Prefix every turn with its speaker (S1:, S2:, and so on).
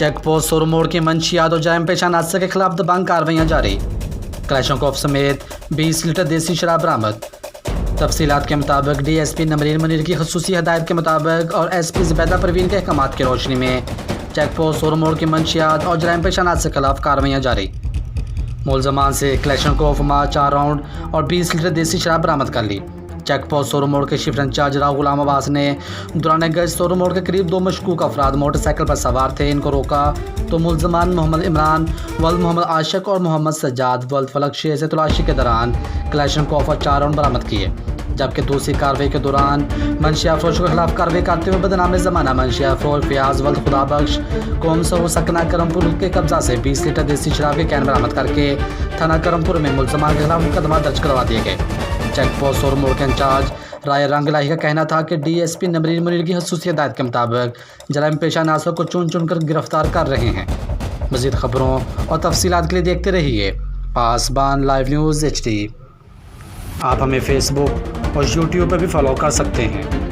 S1: Check post सोर मोड़ के मंशियात और जाम पेशान हादसे के खिलाफ दबंग कार्रवाइयाँ जारी। कलेशनकोफ समेत 20 लीटर देसी शराब बरामद। तफसीलात के मुताबिक DSP नमरीन मुनीर की खसूसी हदायत के मुताबिक और SP ज़ुबैदा परवीन के अहकामात की रोशनी में चेक पोस्ट सोर मोड़ की मंशियात और जाम पेशान हादसे के खिलाफ कार्रवाइयाँ जारी। मुलजमान से कलेशनकोफ माँ 4 राउंड और 20 लीटर देसी शराब बरामद कर ली। चेक पोस्ट सोर मोड़ के शिफ्ट इंचार्ज राव गुलाम अब्बास ने दौरान गश्त सोर मोड़ के करीब 2 मशकूक अफराद मोटरसाइकिल पर सवार थे। इनको रोका तो मुलजमान मोहम्मद इमरान वल्द मोहम्मद आशिक और मोहम्मद सज्जाद वल्द फलक शेर से तलाशी के दौरान कलेशनकोफ और 4 राउंड बरामद किए। जबकि दूसरी कार्रवाई के दौरान मंशिया अफरोज के खिलाफ कार्रवाई करते हुए बदनाम ज़माना मंशिया अफरोज फयाज वल्द खुदाबख्श कौम सो सकना करमपुर के कब्जा से 20 लीटर देसी शराब के कैन बरामद करके थाना करमपुर में मुलजमान के खिलाफ मुकदमा दर्ज करवा दिए गए। चेक पोस्ट सोर मोड़ के इंचार्ज राय रंगलाही का कहना था कि DSP नमरीन मुनीर की खसूसी हिदायत के मुताबिक जराइम पेशा नासों को चुन चुन कर गिरफ्तार कर रहे हैं। मज़ीद खबरों और तफसीलात के लिए देखते रहिए पासबान लाइव न्यूज़ HD। आप हमें फेसबुक और YouTube पर भी फॉलो कर सकते हैं।